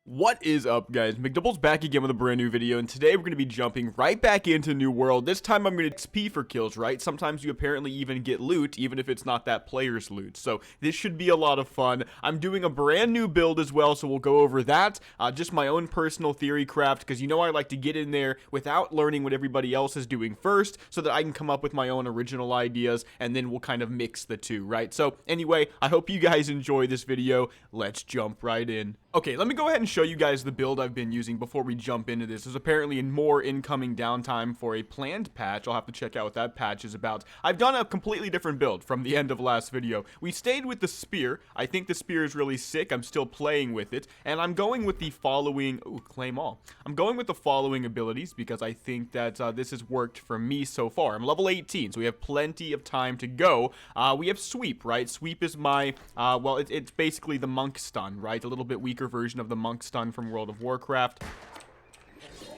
What is up, guys? Mcdoubles back again with a brand new video, and today we're going to be jumping right back into New World. This time I'm going to XP for kills, right? Sometimes you apparently even get loot, even if it's not that player's loot. So this should be a lot of fun. I'm doing a brand new build as well, so we'll go over that. Just my own personal theory craft, because you know I like to get in there without learning what everybody else is doing first, so that I can come up with my own original ideas, and then we'll kind of mix the two, right? So anyway, I hope you guys enjoy this video. Let's jump right in. Okay, let me go ahead and show you guys the build I've been using before we jump into this. There's apparently more incoming downtime for a planned patch. I'll have to check out what that patch is about. I've done a completely different build from the end of last video. We stayed with the spear. I think the spear is really sick. I'm still playing with it. And I'm going with the following... Ooh, claim all. I'm going with the following abilities because I think that this has worked for me so far. I'm level 18, so we have plenty of time to go. We have sweep, right? Sweep is my... well, it's basically the monk stun, right? A little bit weaker version of the monk stun from World of Warcraft.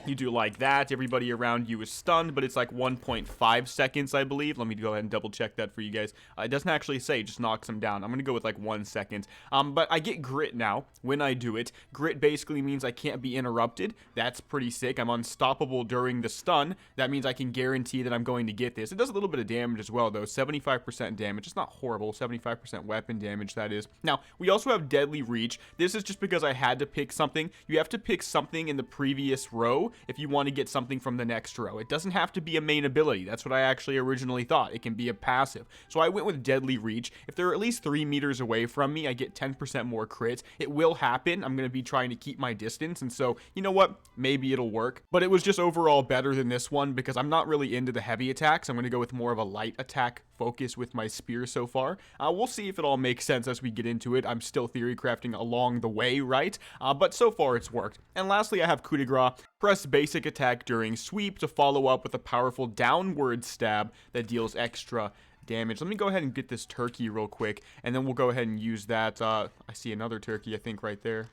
You do like that, everybody around you is stunned, but it's like 1.5 seconds, I believe. Let me go ahead and double check that for you guys. It doesn't actually say, just knocks them down. I'm gonna go with like 1 second. But I get grit now when I do it. Grit basically means I can't be interrupted. That's pretty sick. I'm unstoppable during the stun. That means I can guarantee that I'm going to get this. It does a little bit of damage as well, though. 75% damage. It's not horrible. 75% weapon damage, that is. Now, we also have deadly reach. This is just because I had to pick something. You have to pick something in the previous row if you want to get something from the next row. It doesn't have to be a main ability. That's what I actually originally thought. It can be a passive. So I went with deadly reach. If they're at least 3 meters away from me, I get 10% more crits. It will happen. I'm going to be trying to keep my distance, and so, you know what? Maybe it'll work. But it was just overall better than this one because I'm not really into the heavy attacks. I'm going to go with more of a light attack focus with my spear so far. We'll see if it all makes sense as we get into it. I'm still theory crafting along the way, right? But so far it's worked. And lastly, I have coup de grace. Press basic attack during sweep to follow up with a powerful downward stab that deals extra damage. Let me go ahead and get this turkey real quick, and then we'll go ahead and use that. I see another turkey, I think, right there.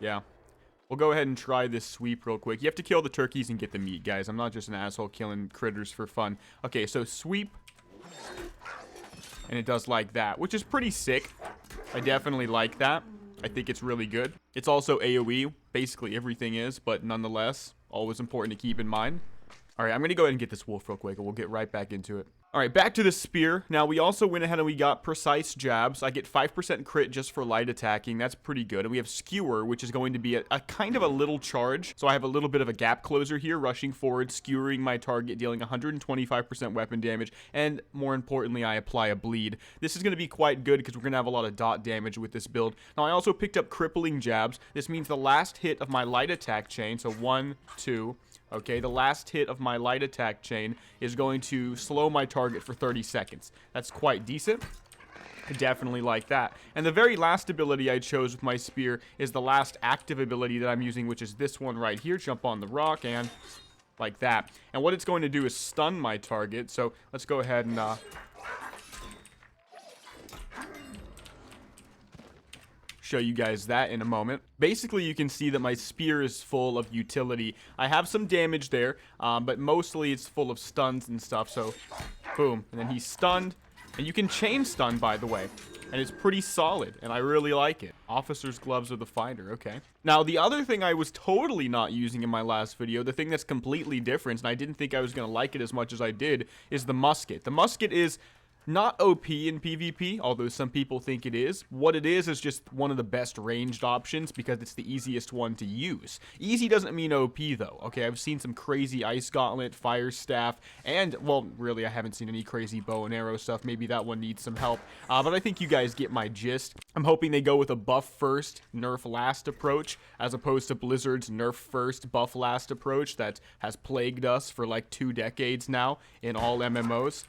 Yeah. We'll go ahead and try this sweep real quick. You have to kill the turkeys and get the meat, guys. I'm not just an asshole killing critters for fun. Okay, so sweep. And it does like that, which is pretty sick. I definitely like that. I think it's really good. It's also AoE. Basically everything is, but nonetheless, always important to keep in mind. Alright, I'm going to go ahead and get this wolf real quick, and we'll get right back into it. Alright, back to the spear. Now, we also went ahead and we got precise jabs. I get 5% crit just for light attacking. That's pretty good. And we have skewer, which is going to be a kind of a little charge. So I have a little bit of a gap closer here, rushing forward, skewering my target, dealing 125% weapon damage. And more importantly, I apply a bleed. This is going to be quite good because we're going to have a lot of dot damage with this build. Now, I also picked up crippling jabs. This means the last hit of my light attack chain, so 1, 2... Okay, the last hit of my light attack chain is going to slow my target for 30 seconds. That's quite decent. I definitely like that. And the very last ability I chose with my spear is the last active ability that I'm using, which is this one right here. Jump on the rock and like that. And what it's going to do is stun my target. So let's go ahead and... show you guys that in a moment. Basically, you can see that my spear is full of utility. I have some damage there, but mostly it's full of stuns and stuff, so boom. And then he's stunned, and you can chain stun, by the way, and it's pretty solid, and I really like it. Officer's gloves of the fighter, okay. Now, the other thing I was totally not using in my last video, the thing that's completely different, and I didn't think I was going to like it as much as I did, is the musket. The musket is not OP in PvP, although some people think it is. What it is just one of the best ranged options because it's the easiest one to use. Easy doesn't mean OP, though. Okay, I've seen some crazy Ice Gauntlet, Fire Staff, and, well, really, I haven't seen any crazy bow and arrow stuff. Maybe that one needs some help, but I think you guys get my gist. I'm hoping they go with a buff first, nerf last approach, as opposed to Blizzard's nerf first, buff last approach that has plagued us for like 2 decades now in all MMOs.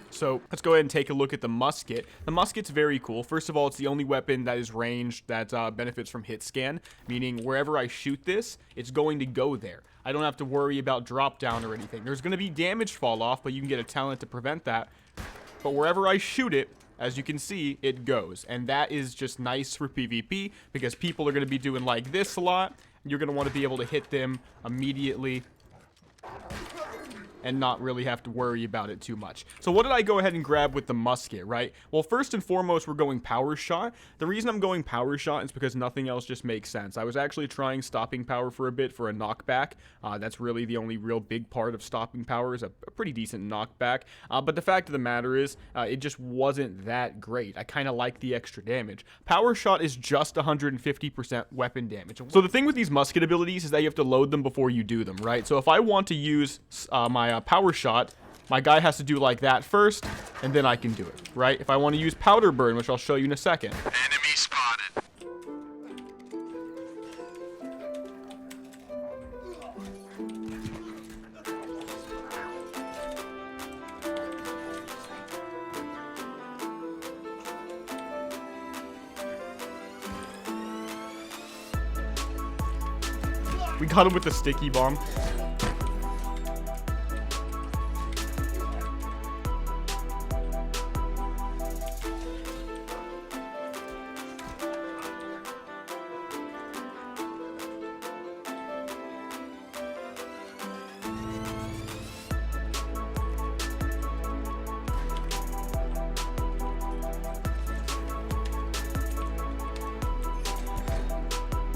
So let's go ahead and take a look at the musket. The musket's very cool. First of all, it's the only weapon that is ranged that benefits from hit scan, meaning wherever I shoot this, it's going to go there. I don't have to worry about drop down or anything. There's going to be damage fall off, but you can get a talent to prevent that. But wherever I shoot it, as you can see, it goes. And that is just nice for PvP because people are going to be doing like this a lot. You're going to want to be able to hit them immediately. and not really have to worry about it too much. So what did I go ahead and grab with the musket, right? Well, first and foremost, we're going power shot. The reason I'm going power shot is because nothing else just makes sense. I was actually trying stopping power for a bit for a knockback. That's really the only real big part of stopping power, is a pretty decent knockback. But the fact of the matter is, it just wasn't that great. I kind of like the extra damage. Power shot is just 150% weapon damage. So the thing with these musket abilities is that you have to load them before you do them, right? So if I want to use my power shot, my guy has to do like that first, and then I can do it, right? If I want to use powder burn, which I'll show you in a second. Enemy spotted. We got him with the sticky bomb.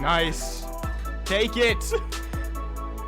Nice. Take it.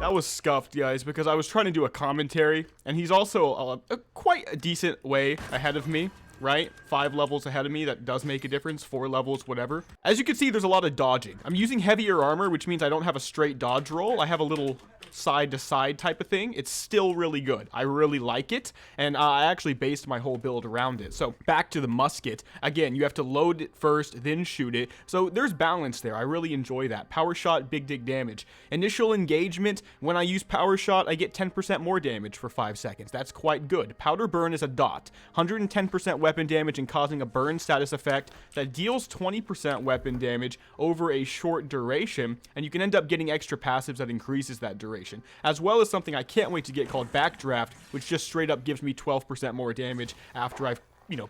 That was scuffed, guys, because I was trying to do a commentary, and he's also quite a decent way ahead of me, right? 5 levels ahead of me. That does make a difference. 4 levels, whatever. As you can see, there's a lot of dodging. I'm using heavier armor, which means I don't have a straight dodge roll. I have a little side to side type of thing. It's still really good. I really like it, and I actually based my whole build around it. So back to the musket. Again, you have to load it first, then shoot it. So there's balance there. I really enjoy that. Power shot, big dig damage. Initial engagement, when I use power shot, I get 10% more damage for 5 seconds. That's quite good. Powder burn is a dot. 110% weapon damage and causing a burn status effect that deals 20% weapon damage over a short duration, and you can end up getting extra passives that increases that duration. As well as something I can't wait to get called Backdraft, which just straight up gives me 12% more damage after I've,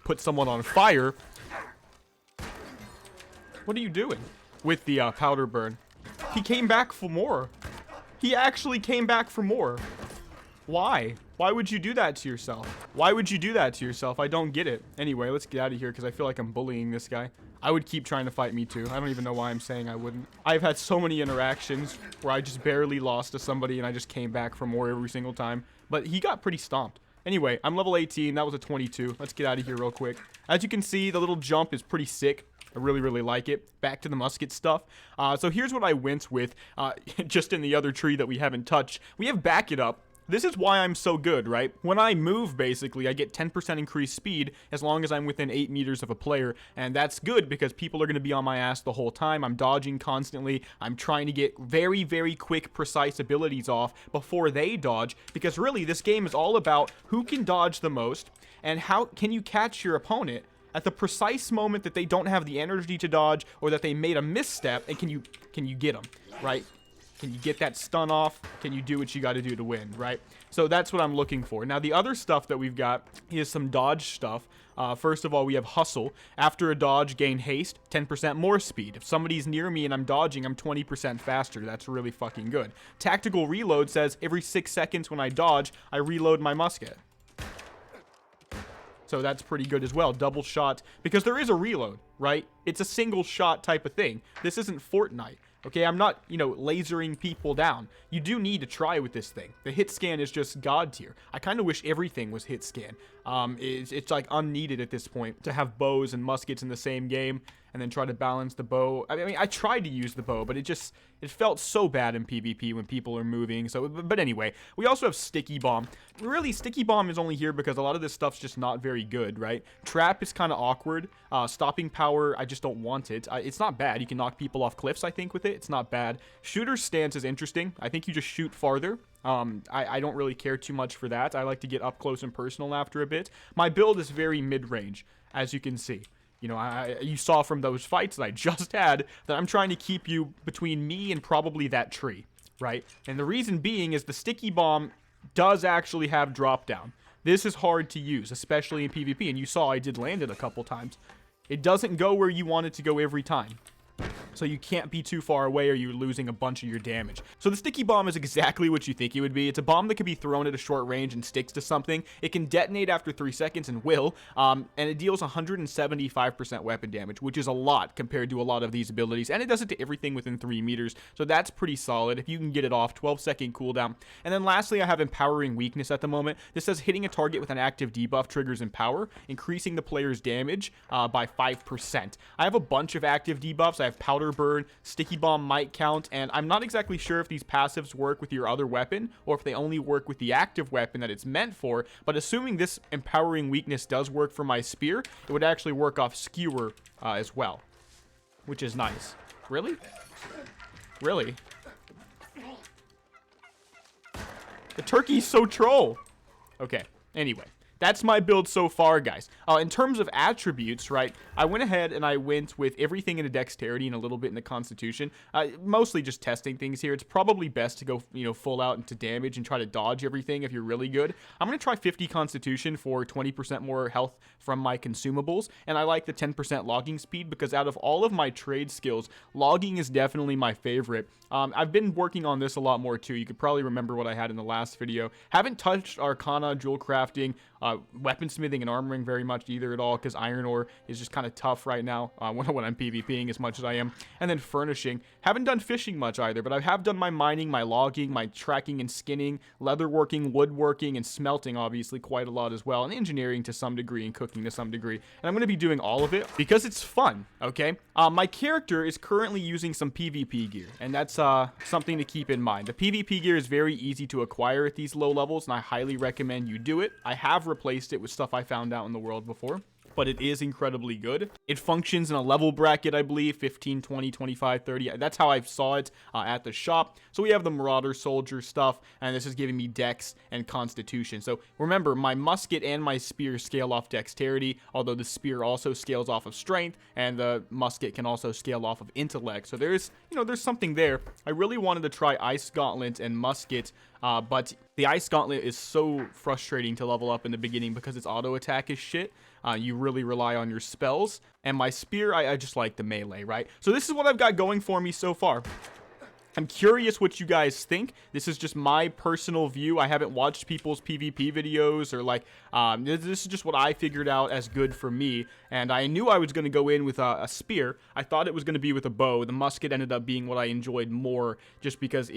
put someone on fire. What are you doing with the powder burn? He came back for more. He actually came back for more. Why? Why would you do that to yourself? Why would you do that to yourself? I don't get it. Anyway, let's get out of here because I feel like I'm bullying this guy. I would keep trying to fight me too. I don't even know why I'm saying I wouldn't. I've had so many interactions where I just barely lost to somebody and I just came back for more every single time. But he got pretty stomped. Anyway, I'm level 18. That was a 22. Let's get out of here real quick. As you can see, the little jump is pretty sick. I really, really like it. Back to the musket stuff. So here's what I went with just in the other tree that we haven't touched. We have Back It Up. This is why I'm so good, right? When I move, basically, I get 10% increased speed as long as I'm within 8 meters of a player. And that's good because people are going to be on my ass the whole time. I'm dodging constantly. I'm trying to get very, very quick, precise abilities off before they dodge. Because really, this game is all about who can dodge the most and how can you catch your opponent at the precise moment that they don't have the energy to dodge or that they made a misstep, and can you get them, right? Can you get that stun off? Can you do what you got to do to win, right? So that's what I'm looking for. Now, the other stuff that we've got is some dodge stuff. First of all, we have Hustle. After a dodge, gain haste, 10% more speed. If somebody's near me and I'm dodging, I'm 20% faster. That's really fucking good. Tactical Reload says every 6 seconds when I dodge, I reload my musket. So that's pretty good as well. Double shot, because there is a reload, right? It's a single shot type of thing. This isn't Fortnite. Okay, I'm not, lasering people down. You do need to try with this thing. The hit scan is just god tier. I kind of wish everything was hit scan. It's like unneeded at this point to have bows and muskets in the same game and then try to balance the bow. I mean, I tried to use the bow, but it felt so bad in PvP when people are moving. So, but anyway, we also have Sticky Bomb. Really, Sticky Bomb is only here because a lot of this stuff's just not very good, right? Trap is kind of awkward. Stopping Power, I just don't want it. It's not bad. You can knock people off cliffs, I think, with it. It's not bad. Shooter's Stance is interesting. I think you just shoot farther. I don't really care too much for that. I like to get up close and personal after a bit. My build is very mid-range, as you can see. You saw from those fights that I just had that I'm trying to keep you between me and probably that tree, right? And the reason being is the Sticky Bomb does actually have drop down. This is hard to use, especially in PvP, and you saw I did land it a couple times. It doesn't go where you want it to go every time. so you can't be too far away or you're losing a bunch of your damage. So the sticky bomb is exactly what you think it would be. It's a bomb that can be thrown at a short range and sticks to something. It can detonate after 3 seconds and will, and it deals 175% weapon damage, which is a lot compared to a lot of these abilities, and it does it to everything within 3 meters, so that's pretty solid if you can get it off. 12-second cooldown. And then lastly, I have Empowering Weakness at the moment. This says hitting a target with an active debuff triggers Empower, increasing the player's damage by 5%. I have a bunch of active debuffs. I have Powder Burn, Sticky Bomb might count, and I'm not exactly sure if these passives work with your other weapon or if they only work with the active weapon that it's meant for, but assuming this Empowering Weakness does work for my spear, it would actually work off Skewer as well, which is nice. Really? Really? The turkey's so troll. Okay, anyway. That's my build so far, guys. In terms of attributes, right, I went ahead and I went with everything in a dexterity and a little bit in a constitution. Mostly just testing things here. It's probably best to go, full out into damage and try to dodge everything if you're really good. I'm going to try 50 constitution for 20% more health from my consumables. And I like the 10% logging speed because out of all of my trade skills, logging is definitely my favorite. I've been working on this a lot more too. You could probably remember what I had in the last video. Haven't touched Arcana, jewel crafting, weaponsmithing and armoring very much either at all because iron ore is just kind of tough right now when I'm PvPing as much as I am. And then furnishing. Haven't done fishing much either, but I have done my mining, my logging, my tracking and skinning, leatherworking, woodworking, and smelting obviously quite a lot as well, and engineering to some degree and cooking to some degree. And I'm going to be doing all of it because it's fun, okay? My character is currently using some PvP gear, and that's something to keep in mind. The PvP gear is very easy to acquire at these low levels, and I highly recommend you do it. I have replaced it with stuff I found out in the world before, but it is incredibly good. It functions in a level bracket, I believe, 15, 20, 25, 30. That's how I saw it at the shop. So we have the Marauder Soldier stuff, and this is giving me Dex and Constitution. So remember, my musket and my spear scale off Dexterity, although the spear also scales off of Strength, and the musket can also scale off of Intellect. So there's, there's something there. I really wanted to try Ice Gauntlet and Musket, but the Ice Gauntlet is so frustrating to level up in the beginning because its auto attack is shit. You really rely on your spells. And my spear, I just like the melee, right? So this is what I've got going for me so far. I'm curious what you guys think. This is just my personal view. I haven't watched people's PvP videos or this is just what I figured out as good for me. And I knew I was going to go in with a spear. I thought it was going to be with a bow. The musket ended up being what I enjoyed more just because,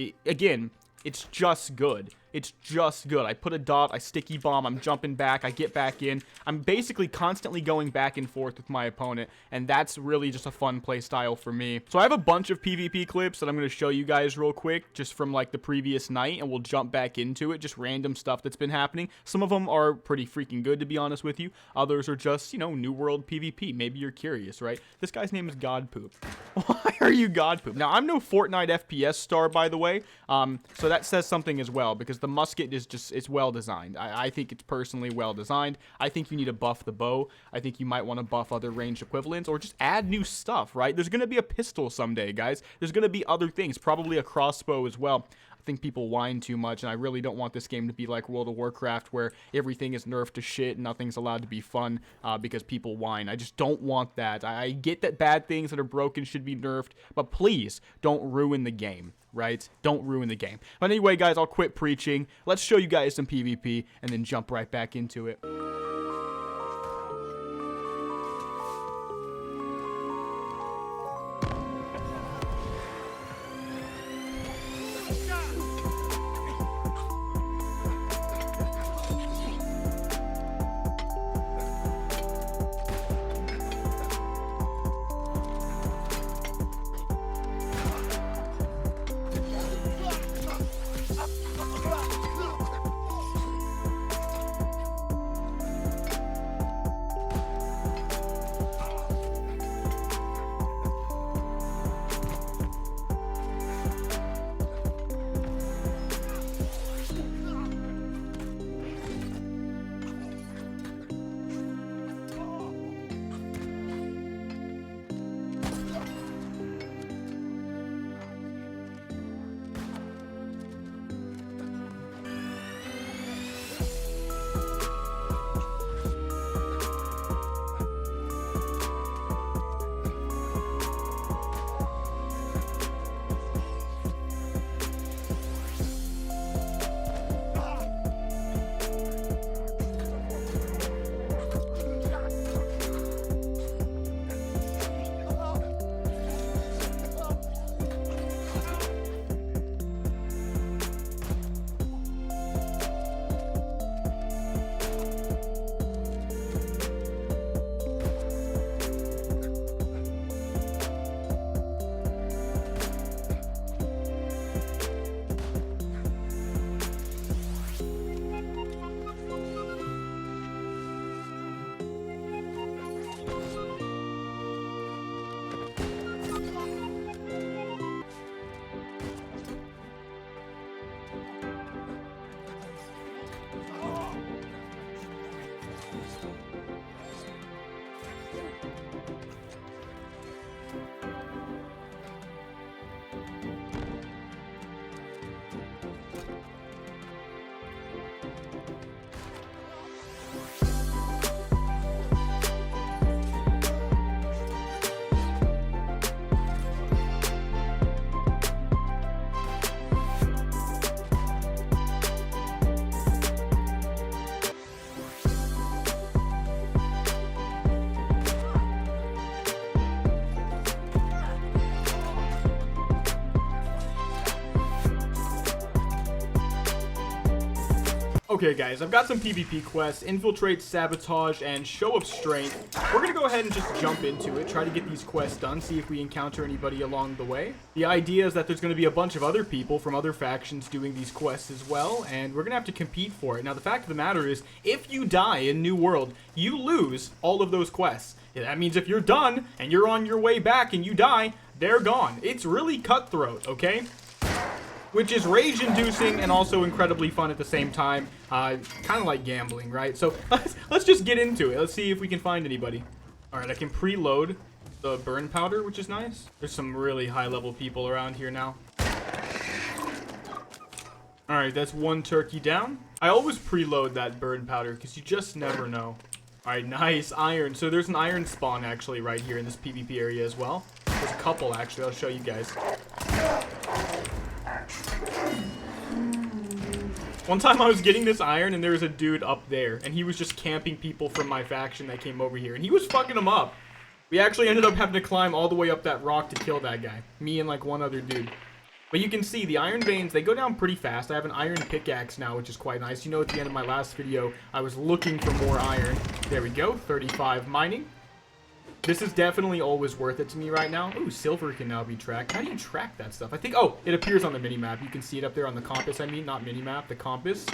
it's just good. It's just good. I put a dot, I sticky bomb, I'm jumping back, I get back in. I'm basically constantly going back and forth with my opponent, and that's really just a fun play style for me. So I have a bunch of PvP clips that I'm going to show you guys real quick, just from the previous night, and we'll jump back into it, just random stuff that's been happening. Some of them are pretty freaking good, to be honest with you. Others are just, New World PvP. Maybe you're curious, right? This guy's name is Godpoop. Why are you Godpoop? Now, I'm no Fortnite FPS star, by the way, so that says something as well, because the musket is it's well designed. I think it's personally well designed. I think you need to buff the bow. I think you might want to buff other ranged equivalents or just add new stuff, right? There's going to be a pistol someday, guys. There's going to be other things, probably a crossbow as well. I think people whine too much, and I really don't want this game to be like World of Warcraft where everything is nerfed to shit and nothing's allowed to be fun because people whine. I just don't want that. I get that bad things that are broken should be nerfed, but please don't ruin the game, right? Don't ruin the game. But anyway, guys, I'll quit preaching. Let's show you guys some PvP and then jump right back into it. Okay guys, I've got some PvP quests, Infiltrate, Sabotage, and Show of Strength. We're gonna go ahead and just jump into it, try to get these quests done, see if we encounter anybody along the way. The idea is that there's gonna be a bunch of other people from other factions doing these quests as well, and we're gonna have to compete for it. Now the fact of the matter is, if you die in New World, you lose all of those quests. That means if you're done, and you're on your way back and you die, they're gone. It's really cutthroat, okay? Which is rage-inducing and also incredibly fun at the same time. Kind of like gambling, right? So let's just get into it. Let's see if we can find anybody. All right, I can preload the burn powder, which is nice. There's some really high-level people around here now. All right, that's one turkey down. I always preload that burn powder because you just never know. All right, nice iron. So there's an iron spawn actually right here in this PvP area as well. There's a couple actually. I'll show you guys. One time I was getting this iron and there was a dude up there and he was just camping people from my faction that came over here and he was fucking them up. We actually ended up having to climb all the way up that rock to kill that guy. Me and like one other dude. But you can see the iron veins, they go down pretty fast. I have an iron pickaxe now, which is quite nice. You know, at the end of my last video, I was looking for more iron. There we go, 35 mining. This is definitely always worth it to me right now. Ooh, silver can now be tracked. How do you track that stuff? I think, oh, it appears on the minimap. You can see it up there on the compass, I mean, not minimap, the compass.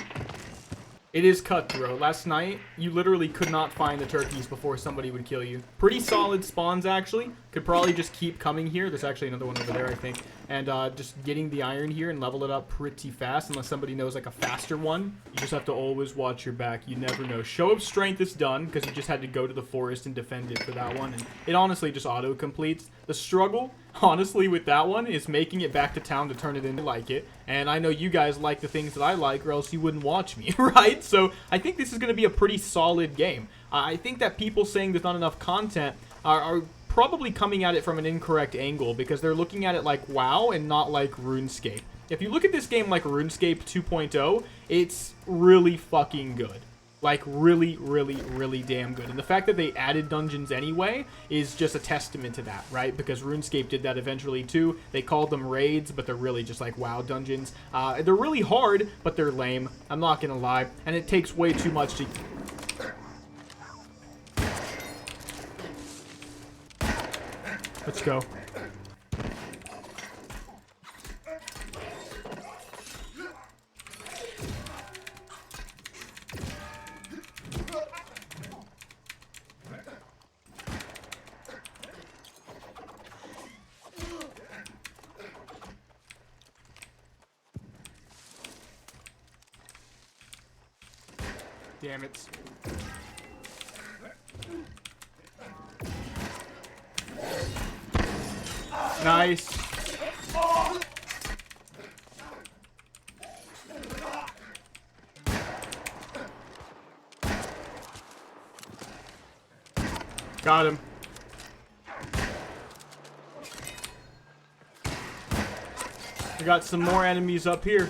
It is cutthroat. Last night, you literally could not find the turkeys before somebody would kill you. Pretty solid spawns, actually. Could probably just keep coming here. There's actually another one over there, I think. And just getting the iron here and level it up pretty fast. Unless somebody knows like a faster one. You just have to always watch your back. You never know. Show of Strength is done because you just had to go to the forest and defend it for that one. And it honestly just auto-completes. The struggle, honestly, with that one is making it back to town to turn it into like it. And I know you guys like the things that I like or else you wouldn't watch me, right? So I think this is going to be a pretty solid game. I think that people saying there's not enough content are probably coming at it from an incorrect angle because they're looking at it like WoW and not like RuneScape. If you look at this game like RuneScape 2.0, it's really fucking good. Like really, really, really damn good. And the fact that they added dungeons anyway is just a testament to that, right? Because RuneScape did that eventually too. They called them raids, but they're really just like WoW dungeons. They're really hard, but they're lame. I'm not gonna lie. And it takes way too much to... Let's go. Damn it. Nice. Got him. We got some more enemies up here.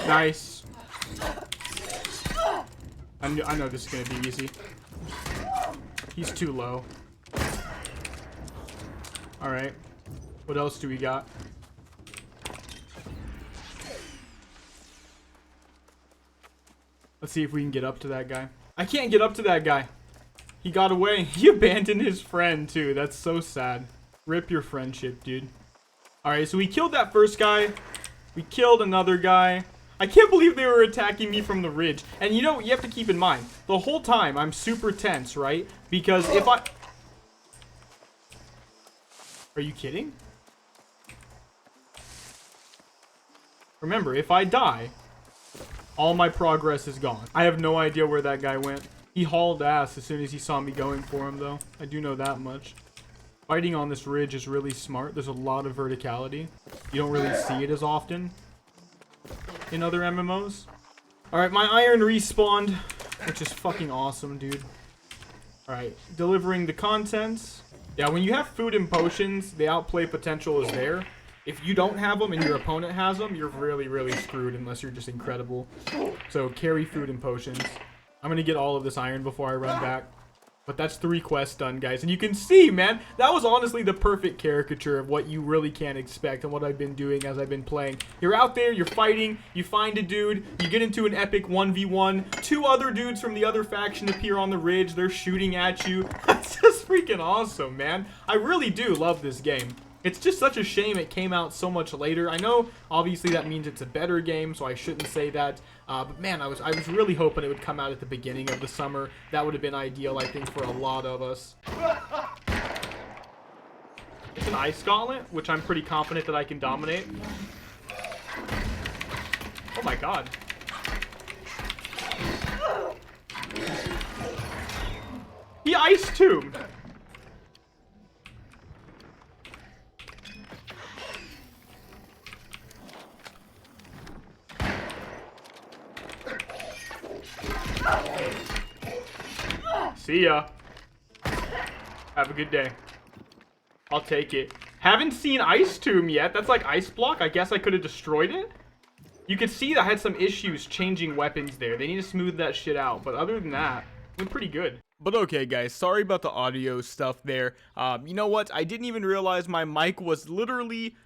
Nice. I know this is gonna be easy. He's too low. Alright. What else do we got? Let's see if we can get up to that guy. I can't get up to that guy. He got away. He abandoned his friend too. That's so sad. Rip your friendship, dude. Alright, so we killed that first guy. We killed another guy. I can't believe they were attacking me from the ridge. And you know, you have to keep in mind, the whole time I'm super tense, right? Because if I... Are you kidding? Remember, if I die, all my progress is gone. I have no idea where that guy went. He hauled ass as soon as he saw me going for him, though. I do know that much. Fighting on this ridge is really smart. There's a lot of verticality. You don't really see it as often in other MMOs. Alright, my iron respawned, which is fucking awesome, dude. Alright, delivering the contents. Yeah, when you have food and potions, the outplay potential is there. If you don't have them and your opponent has them, you're really, really screwed unless you're just incredible. So carry food and potions. I'm gonna get all of this iron before I run back. But that's 3 quests done, guys. And you can see, man, that was honestly the perfect caricature of what you really can expect and what I've been doing as I've been playing. You're out there, you're fighting, you find a dude, you get into an epic 1v1. 2 other dudes from the other faction appear on the ridge. They're shooting at you. That's just freaking awesome, man. I really do love this game. It's just such a shame it came out so much later. I know, obviously, that means it's a better game, so I shouldn't say that. But man, I was really hoping it would come out at the beginning of the summer. That would have been ideal, I think, for a lot of us. It's an ice gauntlet, which I'm pretty confident that I can dominate. Oh my god. He ice tombed. See ya. Have a good day. I'll take it. Haven't seen Ice Tomb yet. That's like Ice Block. I guess I could have destroyed it. You could see that I had some issues changing weapons there. They need to smooth that shit out. But other than that, went pretty good. But okay, guys, sorry about the audio stuff there. You know what? I didn't even realize my mic was literally...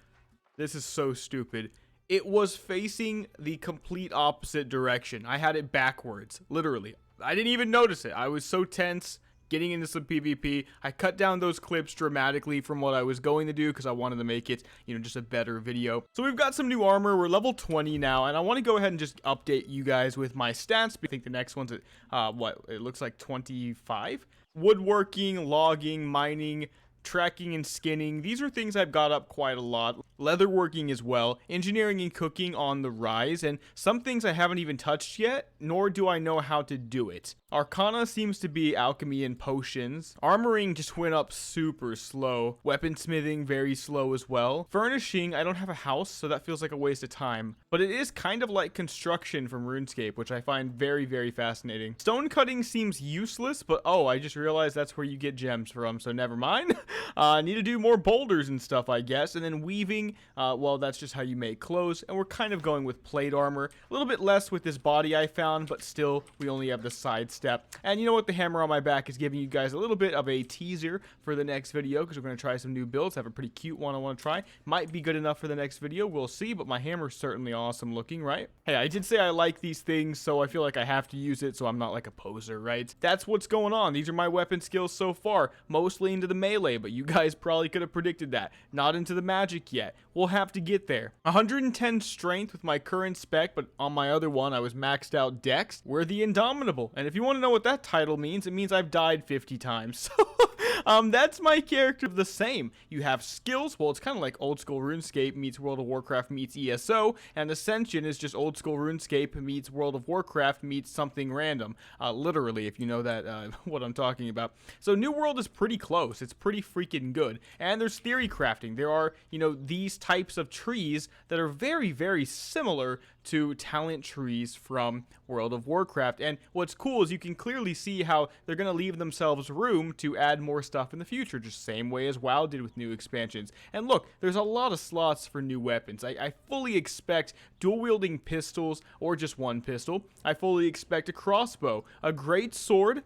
This is so stupid. It was facing the complete opposite direction. I had it backwards, literally. I didn't even notice it. I was so tense getting into some PvP. I cut down those clips dramatically from what I was going to do because I wanted to make it, you know, just a better video. So we've got some new armor. We're level 20 now, and I want to go ahead and just update you guys with my stats. I think the next one's at, what, it looks like 25? Woodworking, logging, mining, tracking and skinning. These are things I've got up quite a lot. Leatherworking as well. Engineering and cooking on the rise. And some things I haven't even touched yet, nor do I know how to do it. Arcana seems to be alchemy and potions. Armoring just went up super slow. Weaponsmithing very slow as well. Furnishing, I don't have a house, so that feels like a waste of time. But it is kind of like construction from RuneScape, which I find very, very fascinating. Stone cutting seems useless, but oh, I just realized that's where you get gems from, so never mind. Need to do more boulders and stuff, I guess. And then weaving, well, that's just how you make clothes. And we're kind of going with plate armor. A little bit less with this body I found, but still, we only have the side step. And you know what? The hammer on my back is giving you guys a little bit of a teaser for the next video, because we're going to try some new builds. I have a pretty cute one I want to try. Might be good enough for the next video. We'll see, but my hammer's certainly awesome looking, right? Hey, I did say I like these things, so I feel like I have to use it, so I'm not like a poser, right? That's what's going on. These are my weapon skills so far. Mostly into the melee, but you guys probably could have predicted that. Not into the magic yet. We'll have to get there. 110 strength with my current spec, but on my other one, I was maxed out dex. We're the Indomitable. And if you want to know what that title means, it means I've died 50 times. So, that's my character the same. You have skills. Well, it's kind of like old school RuneScape meets World of Warcraft meets ESO, and Ascension is just old school RuneScape meets World of Warcraft meets something random. Literally, if you know that, what I'm talking about. So New World is pretty close. It's pretty freaking good. And there's theory crafting. There are, you know, these types of trees that are very, very similar to talent trees from World of Warcraft. And what's cool is you can clearly see how they're going to leave themselves room to add more stuff in the future, just same way as WoW did with new expansions. And look, there's a lot of slots for new weapons. I fully expect dual-wielding pistols or just one pistol. I fully expect a crossbow, a great sword.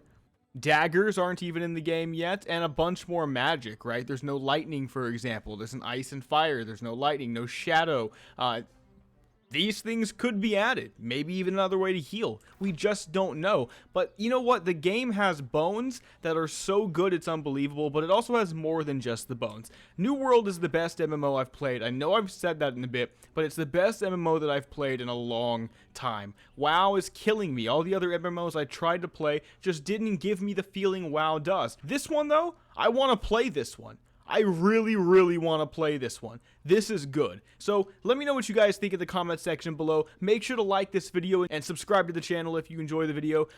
Daggers aren't even in the game yet, and a bunch more magic, right? There's no lightning, for example. There's an ice and fire. There's no lightning, no shadow. These things could be added. Maybe even another way to heal. We just don't know. But you know what? The game has bones that are so good it's unbelievable, but it also has more than just the bones. New World is the best MMO I've played. I know I've said that in a bit, but it's the best MMO that I've played in a long time. WoW is killing me. All the other MMOs I tried to play just didn't give me the feeling WoW does. This one, though, I want to play this one. I really, really want to play this one. This is good. So let me know what you guys think in the comment section below. Make sure to like this video and subscribe to the channel if you enjoy the video.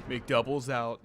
Mcdoubles out.